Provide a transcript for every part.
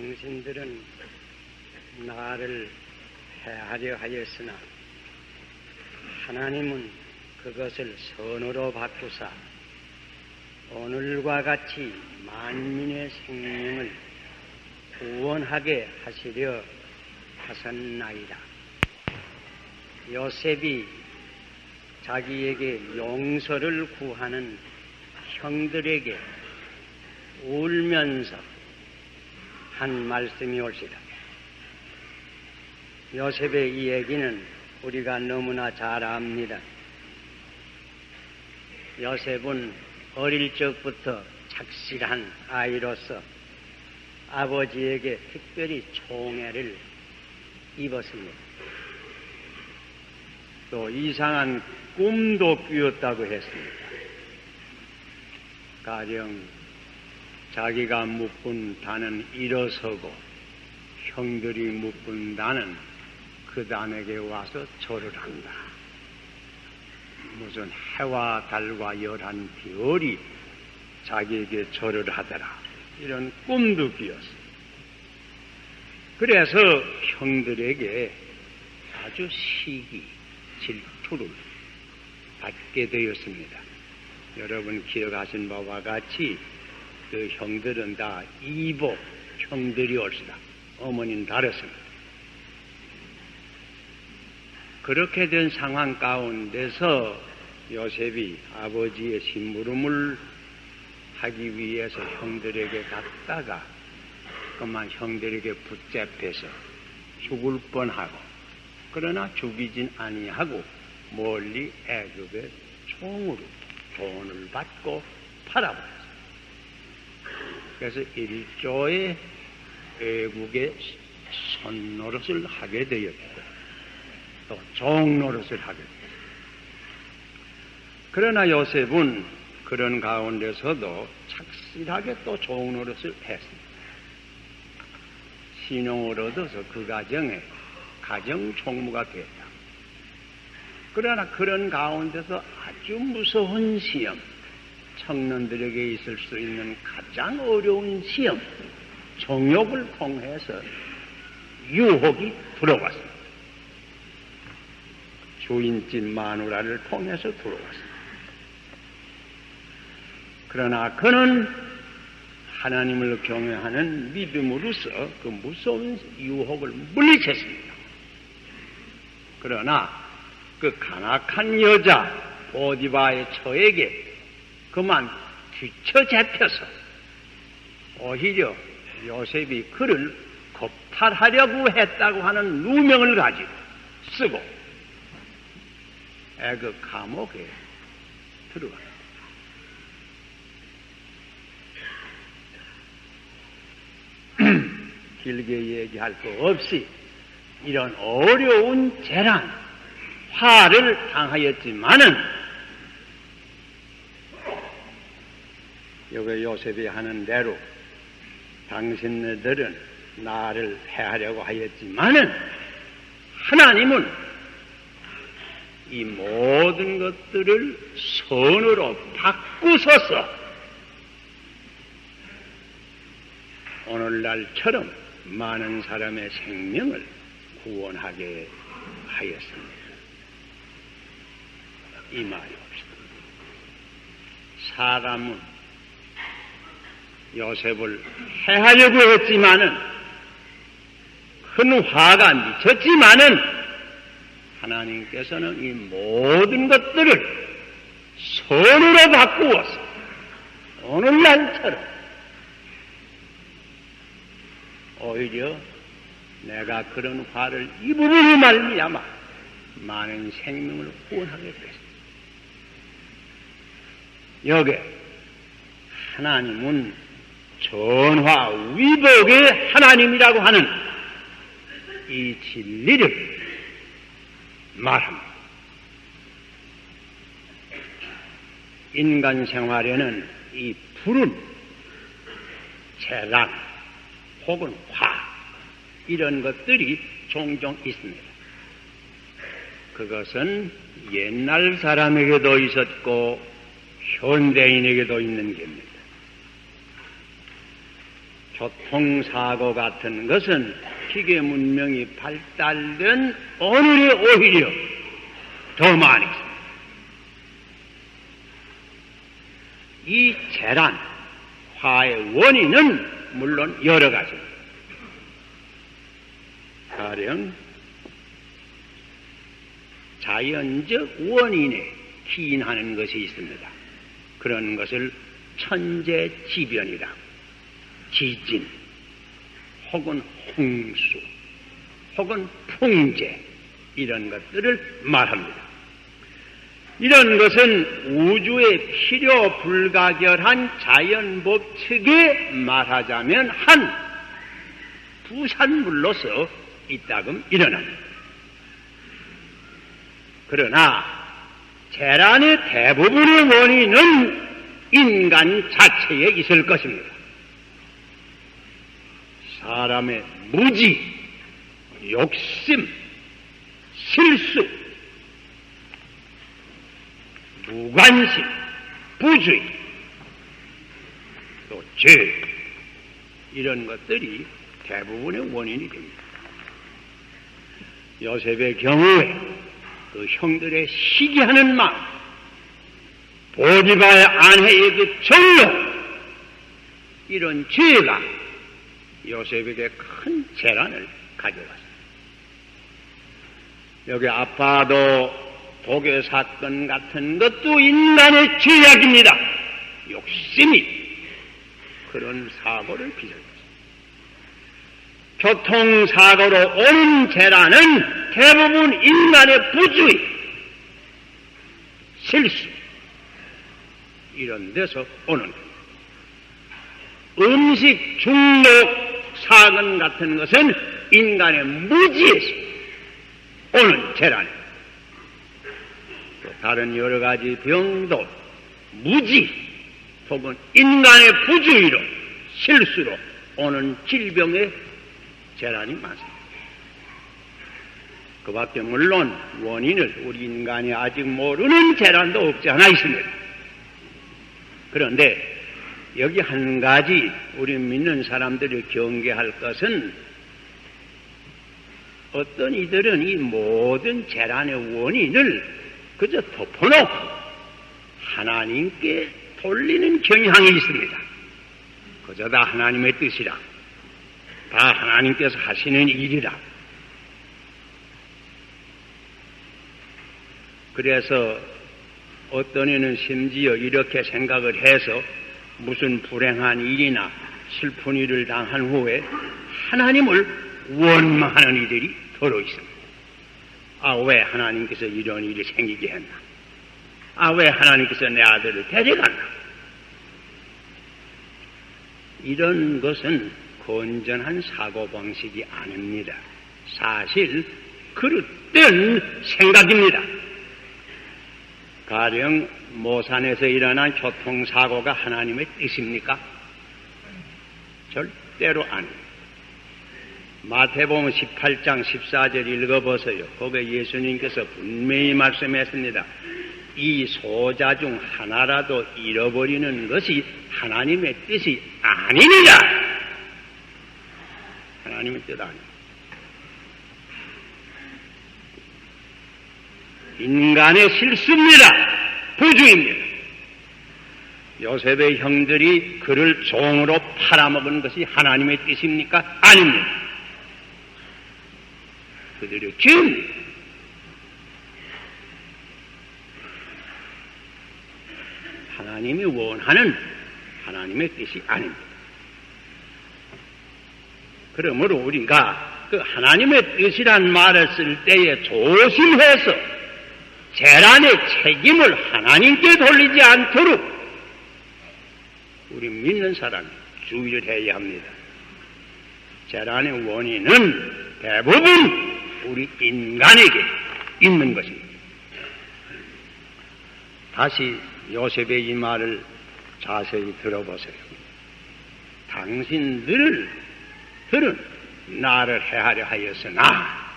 당신들은 나를 해하려 하였으나 하나님은 그것을 선으로 바꾸사 오늘과 같이 만민의 생명을 구원하게 하시려 하셨나이다. 요셉이 자기에게 용서를 구하는 형들에게 울면서 한 말씀이 옳시다. 요셉의 이 얘기는 우리가 너무나 잘 압니다. 요셉은 어릴 적부터 착실한 아이로서 아버지에게 특별히 총애를 입었습니다. 또 이상한 꿈도 꾸었다고 했습니다. 가령 자기가 묵은 단은 일어서고 형들이 묵은 단은 그 단에게 와서 절을 한다. 무슨 해와 달과 열한 별이 자기에게 절을 하더라. 이런 꿈도 꾸었어요. 그래서 형들에게 아주 시기, 질투를 받게 되었습니다. 여러분 기억하신 바와 같이 그 형들은 다 이복 형들이 올시다. 어머니는 다르습니다. 그렇게 된 상황 가운데서 요셉이 아버지의 심부름을 하기 위해서 형들에게 갔다가 그만 형들에게 붙잡혀서 죽을 뻔하고 그러나 죽이진 아니하고 멀리 애굽의 총으로 돈을 받고 팔아버렸어요. 그래서 일조의 애국의 손노릇을 하게 되었고 또 종노릇을 하게 되었어요. 그러나 요셉은 그런 가운데서도 착실하게 또 종노릇을 했습니다. 신용을 얻어서 그 가정에 가정총무가 됐다. 그러나 그런 가운데서 아주 무서운 시험, 청년들에게 있을 수 있는 가장 어려운 시험, 정욕을 통해서 유혹이 들어왔습니다. 주인집 마누라를 통해서 들어왔습니다. 그러나 그는 하나님을 경외하는 믿음으로써 그 무서운 유혹을 물리쳤습니다. 그러나 그 간악한 여자 보디바의 처에게 그만 뒤처잡혀서 오히려 요셉이 그를 겁탈하려고 했다고 하는 누명을 가지고 쓰고 애굽 감옥에 들어갔습니다. 길게 얘기할 거 없이 이런 어려운 재난, 화를 당하였지만은 여기 요셉이 하는 대로 당신네들은 나를 해하려고 하였지만은 하나님은 이 모든 것들을 선으로 바꾸소서 오늘날처럼 많은 사람의 생명을 구원하게 하였습니다. 이 말이옵시다. 사람은 요셉을 해하려고 했지만은 큰 화가 미쳤지만은 하나님께서는 이 모든 것들을 선으로 바꾸어서 오늘날처럼 오히려 내가 그런 화를 입음으로 말미암아 많은 생명을 구원하게 됐습니다. 여기 하나님은 전화 위복의 하나님이라고 하는 이 진리를 말합니다. 인간 생활에는 이 불은 재난 혹은 화 이런 것들이 종종 있습니다. 그것은 옛날 사람에게도 있었고 현대인에게도 있는 겁니다. 교통사고 같은 것은 기계 문명이 발달된 오늘에 오히려 더 많이 있습니다. 이 재란, 화의 원인은 물론 여러 가지입니다. 가령 자연적 원인에 기인하는 것이 있습니다. 그런 것을 천재지변이라, 지진, 혹은 홍수, 혹은 풍재, 이런 것들을 말합니다. 이런 것은 우주의 필요 불가결한 자연법칙에 말하자면 한 부산물로서 이따금 일어납니다. 그러나 재난의 대부분의 원인은 인간 자체에 있을 것입니다. 사람의 무지, 욕심, 실수, 무관심, 부주의, 또 죄, 이런 것들이 대부분의 원인이 됩니다. 요셉의 경우에 그 형들의 시기하는 마음, 보디바의 아내의 그 전력, 이런 죄가 요셉에게 큰 재난을 가져갔습니다. 여기 아빠도 독일 사건 같은 것도 인간의 죄악입니다. 욕심이 그런 사고를 빚었습니다. 교통사고로 오는 재난은 대부분 인간의 부주의, 실수, 이런 데서 오는 겁니다. 음식 중독 사건 같은 것은 인간의 무지에서 오는 재난입니다. 또 다른 여러 가지 병도 무지 혹은 인간의 부주의로, 실수로 오는 질병의 재난이 많습니다. 그 밖에 물론 원인을 우리 인간이 아직 모르는 재난도 없지 않아 있습니다. 그런데 여기 한 가지 우리 믿는 사람들이 경계할 것은, 어떤 이들은 이 모든 재난의 원인을 그저 덮어놓고 하나님께 돌리는 경향이 있습니다. 그저 다 하나님의 뜻이라, 다 하나님께서 하시는 일이라. 그래서 어떤 이는 심지어 이렇게 생각을 해서 무슨 불행한 일이나 슬픈 일을 당한 후에 하나님을 원망하는 이들이 더러 있습니다. 아, 왜 하나님께서 이런 일이 생기게 했나? 아, 왜 하나님께서 내 아들을 데려갔나? 이런 것은 건전한 사고방식이 아닙니다. 사실 그릇된 생각입니다. 가령 모산에서 일어난 교통사고가 하나님의 뜻입니까? 절대로 아닙니다. 마태복음 18장 14절 읽어보세요. 거기에 예수님께서 분명히 말씀했습니다. 이 소자 중 하나라도 잃어버리는 것이 하나님의 뜻이 아니니라. 하나님의 뜻 아닙니다. 인간의 실수입니다. 부주입니다. 요셉의 형들이 그를 종으로 팔아먹은 것이 하나님의 뜻입니까? 아닙니다. 그들의 죄입니다. 하나님이 원하는 하나님의 뜻이 아닙니다. 그러므로 우리가 그 하나님의 뜻이란 말을 쓸 때에 조심해서 재난의 책임을 하나님께 돌리지 않도록 우리 믿는 사람이 주의를 해야 합니다. 재난의 원인은 대부분 우리 인간에게 있는 것입니다. 다시 요셉의 이 말을 자세히 들어보세요. 당신들은 나를 해하려 하였으나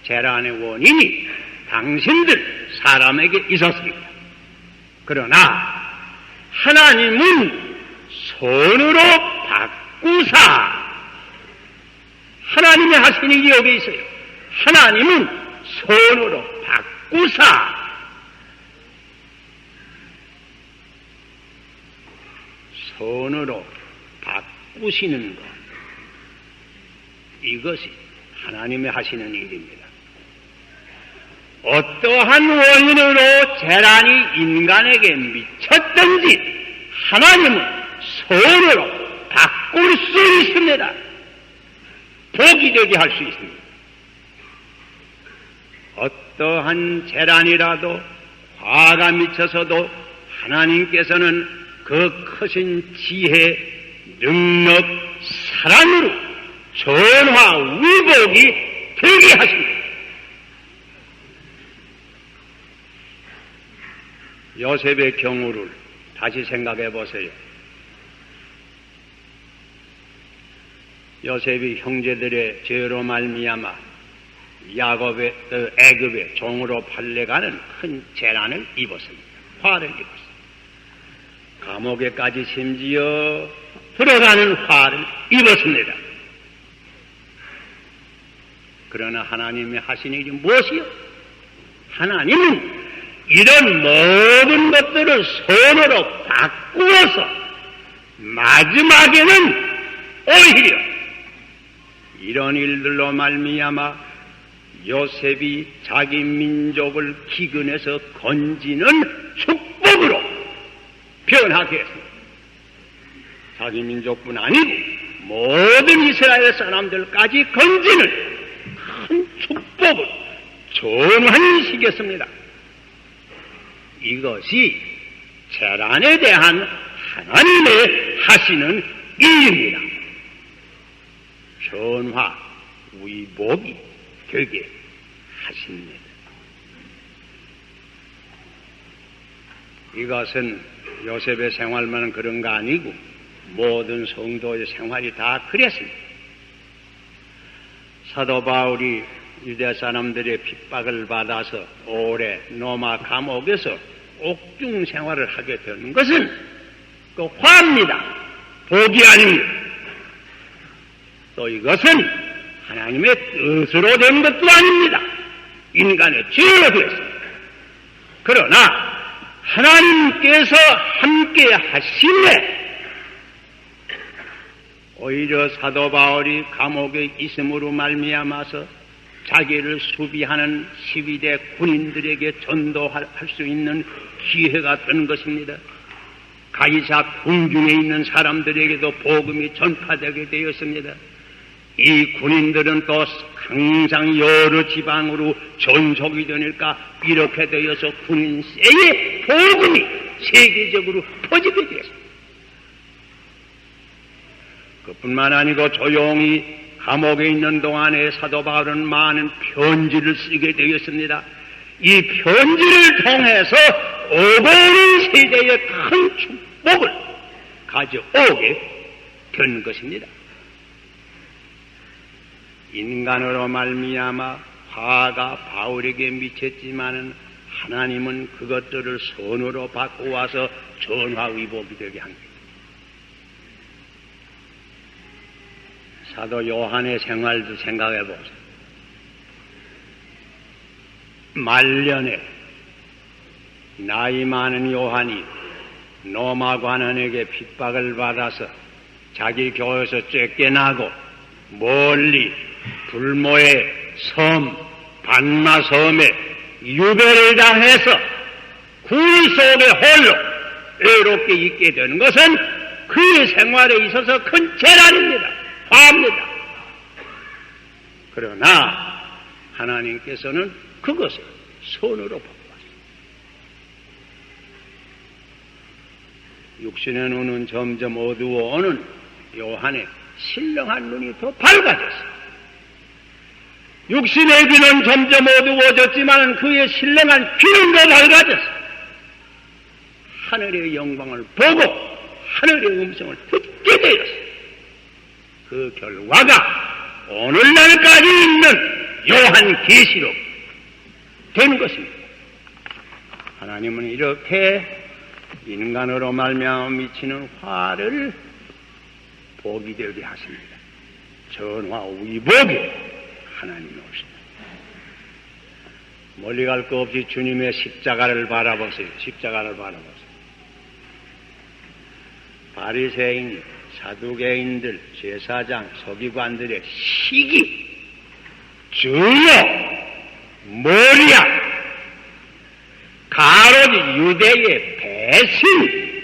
재난의 원인이 당신들 사람에게 있었습니다. 그러나 하나님은 손으로 바꾸사. 하나님이 하신 일이 여기 있어요. 하나님은 손으로 바꾸사. 손으로 바꾸시는 것. 이것이 하나님이 하시는 일입니다. 어떠한 원인으로 재난이 인간에게 미쳤든지 하나님은 손으로 바꿀 수 있습니다. 복이 되게 할 수 있습니다. 어떠한 재난이라도 화가 미쳐서도 하나님께서는 그 크신 지혜, 능력, 사랑으로 전화 위복이 되게 하십니다. 요셉의 경우를 다시 생각해 보세요. 요셉이 형제들의 죄로 말미암아 야곱의 애굽의 종으로 팔려가는 큰 재난을 입었습니다. 화를 입었습니다. 감옥에까지 심지어 들어가는 화를 입었습니다. 그러나 하나님이 하신 일이 무엇이요? 하나님은 이런 모든 것들을 손으로 바꾸어서 마지막에는 오히려 이런 일들로 말미암아 요셉이 자기 민족을 기근에서 건지는 축복으로 변하게 했습니다. 자기 민족뿐 아니고 모든 이스라엘 사람들까지 건지는 큰 축복을 전환시켰습니다. 이것이 재난에 대한 하나님의 하시는 일입니다. 전화 위복이 되게 하십니다. 이것은 요셉의 생활만 그런 거 아니고 모든 성도의 생활이 다 그랬습니다. 사도 바울이 유대 사람들의 핍박을 받아서 오래 로마 감옥에서 옥중 생활을 하게 되는 것은 그 화입니다. 복이 아닙니다. 또 이것은 하나님의 뜻으로 된 것도 아닙니다. 인간의 죄로 되었습니다. 그러나 하나님께서 함께 하심에 오히려 사도 바울이 감옥에 있음으로 말미암아서 자기를 수비하는 12대 군인들에게 전도할 수 있는 기회가 된 것입니다. 가이사 궁중에 있는 사람들에게도 복음이 전파되게 되었습니다. 이 군인들은 또 항상 여러 지방으로 전속이 되니까 이렇게 되어서 군인세의 복음이 세계적으로 퍼지게 되었습니다. 그뿐만 아니고 조용히 감옥에 있는 동안에 사도 바울은 많은 편지를 쓰게 되었습니다. 이 편지를 통해서 오고 오는 세대의 큰 축복을 가져오게 된 것입니다. 인간으로 말미암아 화가 바울에게 미쳤지만은 하나님은 그것들을 선으로 바꾸어서 전화위복이 되게 합니다. 사도 요한의 생활도 생각해 보세요. 말년에 나이 많은 요한이 로마 관원에게 핍박을 받아서 자기 교회에서 쫓겨나고 멀리 불모의 섬 반마섬에 유배를 당해서 굴 속에 홀로 외롭게 있게 되는 것은 그의 생활에 있어서 큰 재난입니다. 화합니다. 그러나 하나님께서는 그것을 손으로 바꾸었습니다. 육신의 눈은 점점 어두워오는 요한의 신령한 눈이 더 밝아졌습니다. 육신의 귀는 점점 어두워졌지만 그의 신령한 귀는 더 밝아졌습니다. 하늘의 영광을 보고 하늘의 음성을 듣게 되었습니다. 그 결과가 오늘날까지 있는 요한 계시록 된 것입니다. 하나님은 이렇게 인간으로 말미암아 미치는 화를 복이 되게 하십니다. 전화위복이 하나님이 오십니다. 멀리 갈 거 없이 주님의 십자가를 바라보세요. 십자가를 바라보세요. 바리새인, 사두개인들, 제사장, 서기관들의 시기, 주여, 머리야, 가로지 유대의 배신,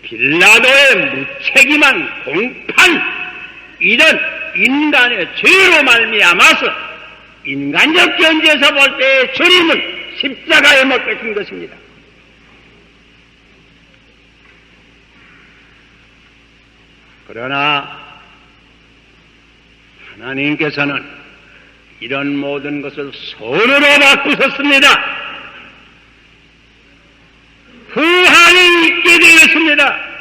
빌라도의 무책임한 공판, 이런 인간의 죄로 말미암아서 인간적 견지에서 볼 때 주님은 십자가에 못 박힌 것입니다. 그러나 하나님께서는 이런 모든 것을 선으로 바꾸셨습니다. 후한이 있게 되었습니다.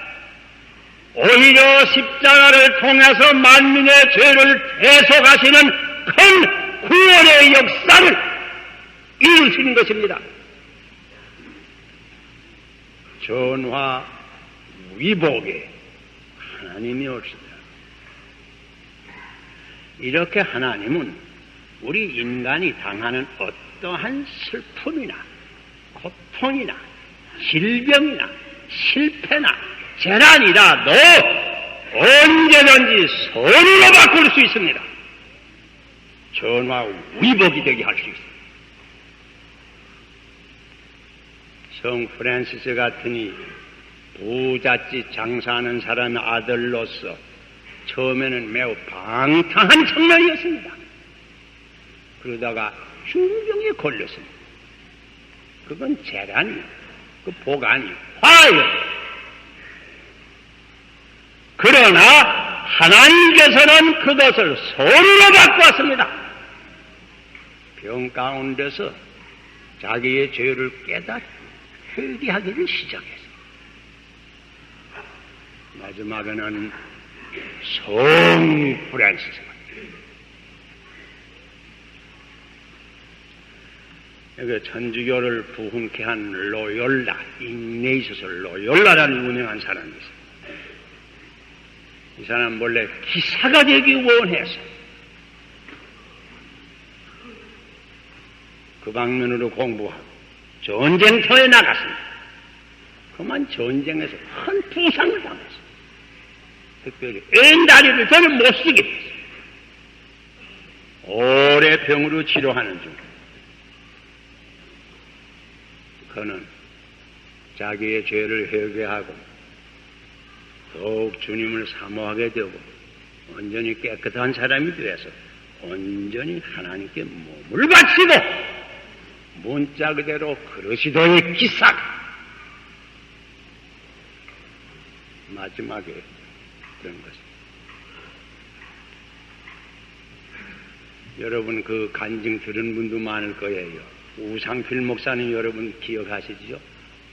오히려 십자가를 통해서 만민의 죄를 대속하시는 큰 구원의 역사를 이루시는 것입니다. 전화위복에 하나님이 오시다. 이렇게 하나님은 우리 인간이 당하는 어떠한 슬픔이나 고통이나 질병이나 실패나 재난이라도 언제든지 선으로 바꿀 수 있습니다. 전화위복이 되게 할 수 있습니다. 성 프란시스 같으니 부잣집 장사하는 사람의 아들로서 처음에는 매우 방탕한 청년이었습니다. 그러다가 중병에 걸렸습니다. 그건 재난이요, 그 복아니요, 화예요. 그러나 하나님께서는 그것을 선으로 바꾸었습니다. 병 가운데서 자기의 죄를 깨달아 회개하기를 시작했습니다. 마지막에는 성 프란시스가 여기 천주교를 부흥케 한 로욜라, ignacius 로욜라라는 유명한 사람이 있어요. 이 사람 원래 기사가 되기 원해서 그 방면으로 공부하고 전쟁터에 나갔습니다. 그만 전쟁에서 큰 부상을 당했어요. 특별히 왼다리를 저는 못 쓰게 됐어요. 오래 병으로 치료하는 중 그는 자기의 죄를 회개하고 더욱 주님을 사모하게 되고 온전히 깨끗한 사람이 되어서 온전히 하나님께 몸을 바치고 문자 그대로 그리스도의 기사가 마지막에 그런 것입니다. 여러분 그 간증 들은 분도 많을 거예요. 우상필 목사님 여러분 기억하시죠?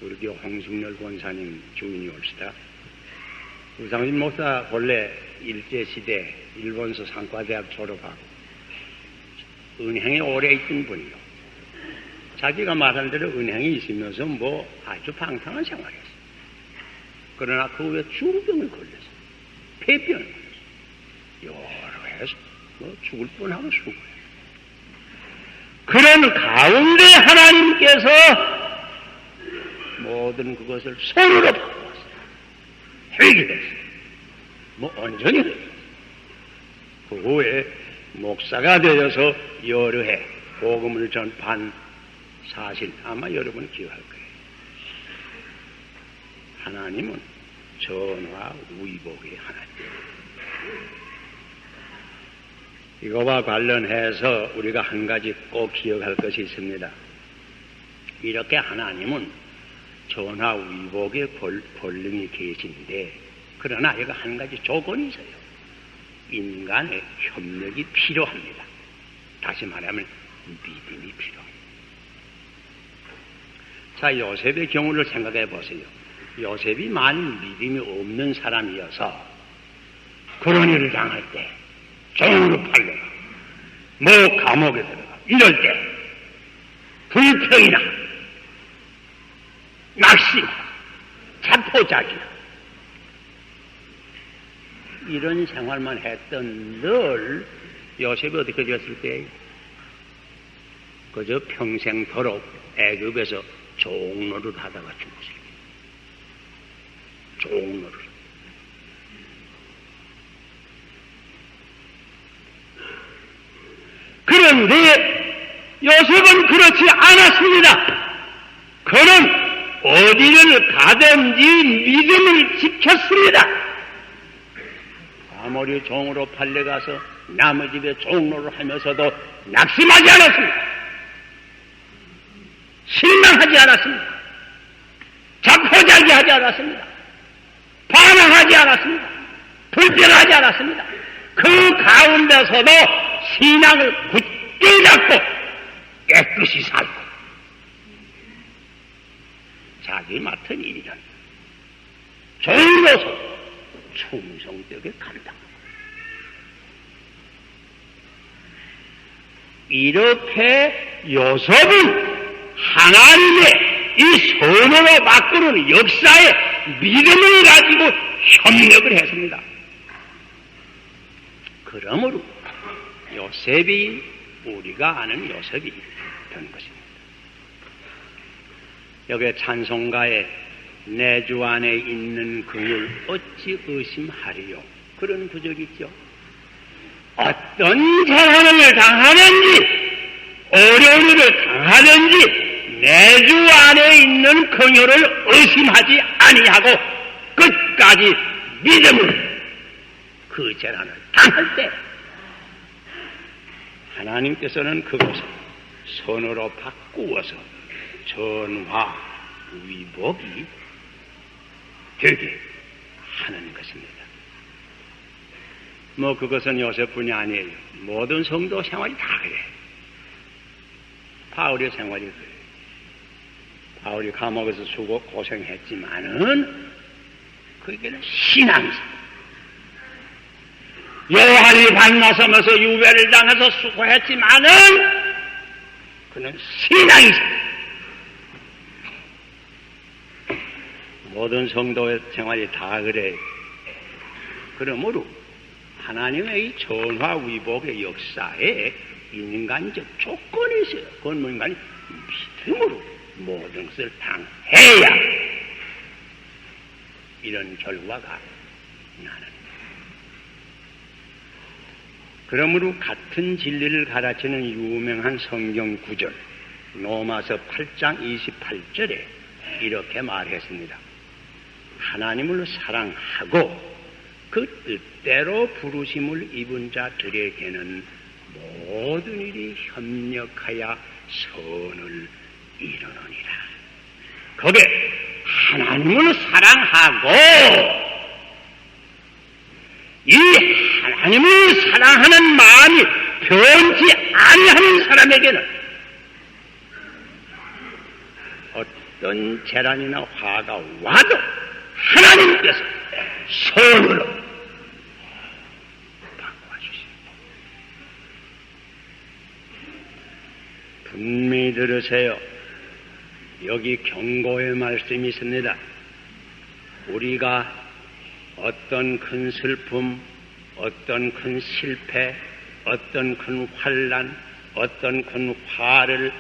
우리 교회 홍승열 권사님 주인이 옵시다. 우상필 목사 본래 일제시대 일본서 상과대학 졸업하고 은행에 오래 있던 분이요. 자기가 말한 대로 은행에 있으면서 뭐 아주 방탕한 생활했어요. 그러나 그 후에 중병을 걸렸어요. 폐병을 걸렸어요. 여러 해서 뭐 죽을 뻔하고 죽어요. 그런 가운데 하나님께서 모든 그것을 손으로 바꾸었어요. 회개됐어요. 뭐 온전히 회개됐어요. 그 후에 목사가 되어서 여러 해 복음을 전파한 사실 아마 여러분이 기억할 거예요. 하나님은 전화위복의 하나님. 이거와 관련해서 우리가 한 가지 꼭 기억할 것이 있습니다. 이렇게 하나님은 전화위복의 권능이 계신데 그러나 이거 한 가지 조건이 있어요. 인간의 협력이 필요합니다. 다시 말하면 믿음이 필요합니다. 자, 요셉의 경우를 생각해 보세요. 요셉이 만일 믿음이 없는 사람이어서 그런 일을 당할 때 종으로 팔려가 뭐 감옥에 들어가 이럴 때 불평이나 낙심, 자포자기 이런 생활만 했던 늘 요셉이 어떻게 되었을 때 그저 평생도록 애굽에서 종로를 하다가 죽었어요. 종로를. 그런데 요셉은 그렇지 않았습니다. 그는 어디를 가든지 믿음을 지켰습니다. 아무리 종으로 팔려가서 남의 집에 종로를 하면서도 낙심하지 않았습니다. 실망하지 않았습니다. 자포자기하지 않았습니다. 반항하지 않았습니다. 불평하지 않았습니다. 그 가운데서도 신앙을 굳게 잡고 깨끗이 살고 자기 맡은 일은 종로서 충성되게 감당하고 이렇게 요셉은 하나님의 이 선으로 바꾸는 역사에 믿음을 가지고 협력을 했습니다. 그러므로 요셉이 우리가 아는 요셉이 된 것입니다. 여기 찬송가에 내 주 안에 있는 그를 어찌 의심하리요 그런 구절이 있죠. 어떤 재난을 당하는지 어려운 일을 당하는지 내 주 안에 있는 그녀를 의심하지 아니하고 끝까지 믿음으로 그 재난을 당할 때 하나님께서는 그것을 선으로 바꾸어서 전화 위복이 되게 하는 것입니다. 그것은 요셉뿐이 아니에요. 모든 성도 생활이 다 그래. 바울의 생활이 그래. 바울이 감옥에서 수고 고생했지만은 그게는 신앙이죠. 요한이 반나서면서 유배를 당해서 수고했지만은 그는 신앙이죠. 모든 성도의 생활이 다 그래. 그러므로 하나님의 이 전화위복의 역사에 인간적 조건이 있어요. 그건 뭐 인간이 믿음으로 모든 것을 당해야 이런 결과가 나는. 그러므로 같은 진리를 가르치는 유명한 성경 구절 로마서 8장 28절에 이렇게 말했습니다. 하나님을 사랑하고 그 뜻대로 부르심을 입은 자들에게는 모든 일이 협력하여 선을 이루느니라. 거기에 하나님을 사랑하고 이 하나님을 사랑하는 마음이 변치 아니하는 사람에게는 어떤 재난이나 화가 와도 하나님께서 선으로 바꿔주십니다. 분명히 들으세요. 여기 경고의 말씀이 있습니다. 우리가 어떤 큰 슬픔, 어떤 큰 실패, 어떤 큰 환난, 어떤 큰 화를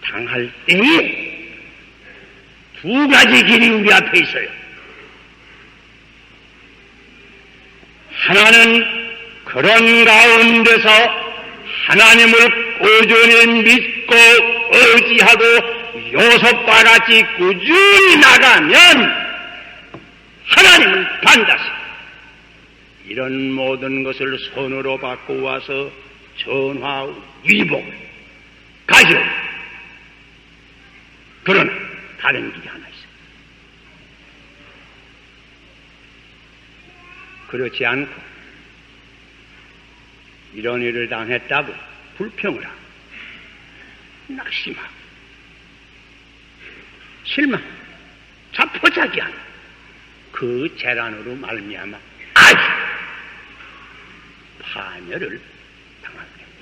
당할 때에 두 가지 길이 우리 앞에 있어요. 하나는 그런 가운데서 하나님을 꾸준히 믿고 의지하고 요셉과 같이 꾸준히 나가면 하나님은 반드시 이런 모든 것을 손으로 바꾸어서 전화 위복을 가지고 그러나 다른 길이 하나 있어요. 그렇지 않고 이런 일을 당했다고 불평을 하고 낙심하고 실망, 자포자기하는 그 재난으로 말미암아 아주 파멸을 당하게 됩니다.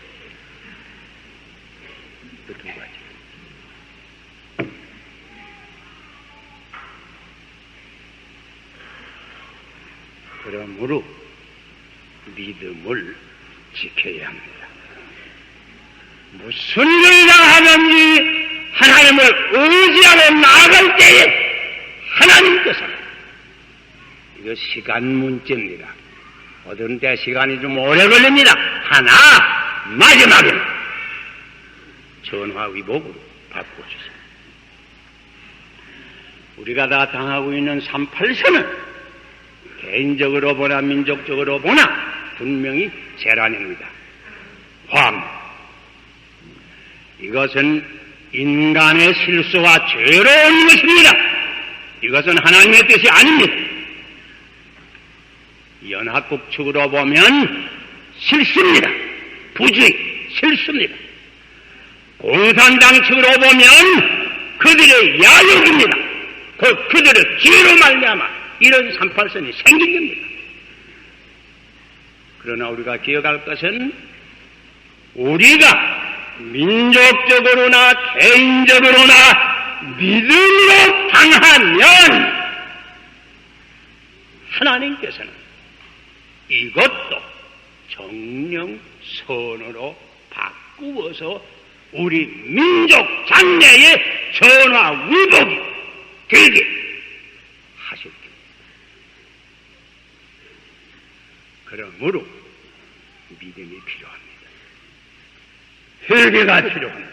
그 두 가지. 그러므로 믿음을 지켜야 합니다. 무슨 일을 하든지 하나님을 의지하고 나아갈 때에 하나님께서는, 이거 시간 문제입니다. 어떤 때 시간이 좀 오래 걸립니다. 하나 마지막에는 전화위복으로 바꿔주세요. 우리가 다 당하고 있는 38선은 개인적으로 보나 민족적으로 보나 분명히 재난입니다. 화합. 이것은 인간의 실수와 죄로 온 것입니다. 이것은 하나님의 뜻이 아닙니다. 연합국 측으로 보면 실수입니다. 부주의, 실수입니다. 공산당 측으로 보면 그들의 야욕입니다. 그들의 죄로 말미암아 이런 38선이 생긴 겁니다. 그러나 우리가 기억할 것은 우리가 민족적으로나 개인적으로나 믿음으로 당하면 하나님께서는 이것도 정령 선으로 바꾸어서 우리 민족 장래의 전화위복이 되게 하실 겁니다. 그러므로 믿음이 필요합니다. 회개가 필요합니다.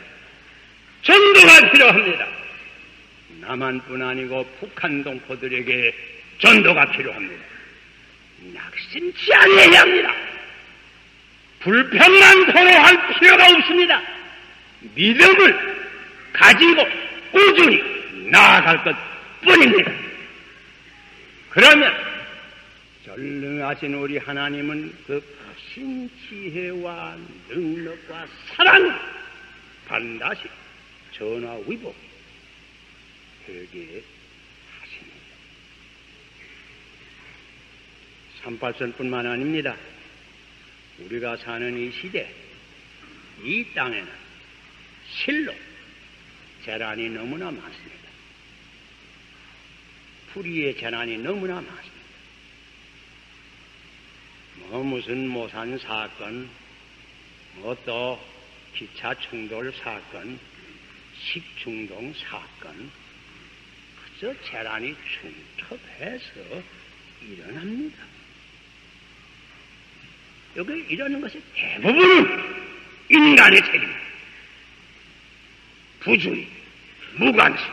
전도가 필요합니다. 남한뿐 아니고 북한 동포들에게 전도가 필요합니다. 낙심치 않아야 합니다. 불평만 토로할 필요가 없습니다. 믿음을 가지고 꾸준히 나아갈 것 뿐입니다. 그러면 전능하신 우리 하나님은 그 크신 지혜와 능력과 사랑을 반드시 전화위복 되게 하십니다. 38선뿐만 아닙니다. 우리가 사는 이 시대, 이 땅에는 실로 재난이 너무나 많습니다. 불의의 재난이 너무나 많습니다. 무슨 모산 사건, 또 기차 충돌 사건, 식중독 사건, 그저 재난이 중첩해서 일어납니다. 여기 이러는 것이 대부분은 인간의 책임입니다. 부주의, 무관심,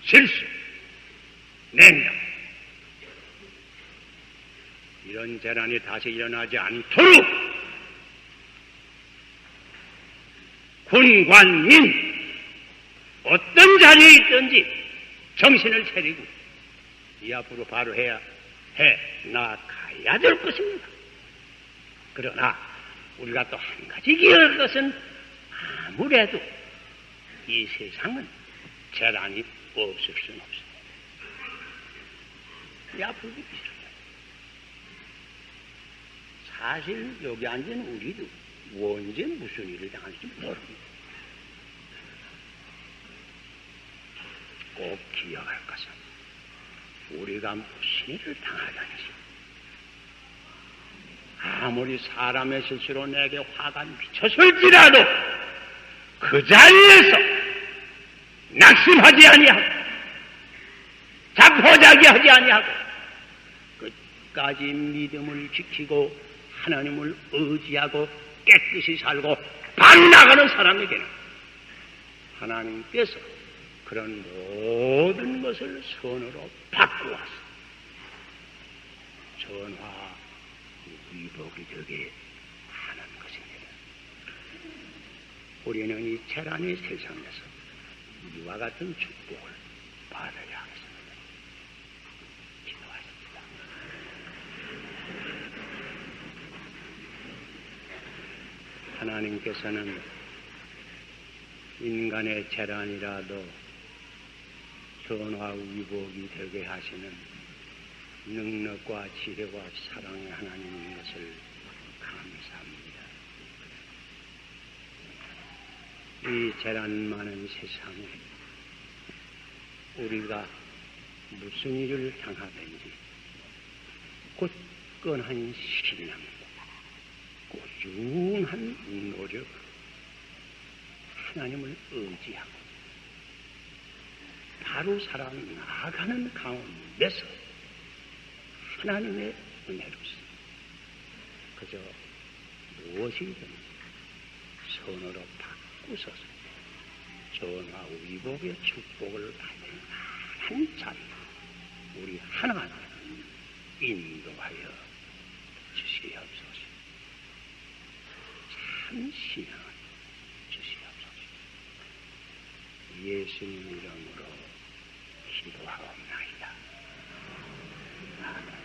실수, 냉정. 이런 재난이 다시 일어나지 않도록 군관민 어떤 자리에 있든지 정신을 차리고 이 앞으로 바로 나아가야 될 것입니다. 그러나 우리가 또 한 가지 기억할 것은 아무래도 이 세상은 재난이 없을 수는 없습니다. 이 앞으로 비슷합니다. 사실 여기 앉은 우리도 언제 무슨 일을 당할지 모릅니다. 꼭 기억할 것은 우리가 무슨 일을 당하든지 아무리 사람의 실수로 내게 화가 미쳤을지라도 그 자리에서 낙심하지 아니하고 자포자기하지 아니하고 끝까지 믿음을 지키고 하나님을 의지하고 깨끗이 살고 반나가는 사람에게는 하나님께서 그런 모든 것을 선으로 바꾸어서 전화 위복이 되게 하는 것입니다. 우리는 이 재난의 세상에서 이와 같은 축복을 받아야 하겠습니다. 기도하십니다. 하나님께서는 인간의 재난이라도 전화위복이 되게 하시는 능력과 지혜와 사랑의 하나님인 것을 감사합니다. 이 재난 많은 세상에 우리가 무슨 일을 당하든지 굳건한 신앙과 꾸준한 노력, 하나님을 의지하고 바로 살아나가는 가운데서 하나님의 은혜로서 그저 무엇이든 선으로 바꾸소서 전화위복의 축복을 받는 한 자리 우리 하나하나 인도하여 주시옵소서. 참 신앙을 주시옵소서. 예수님 이름으로 기도하옵나이다. 아멘.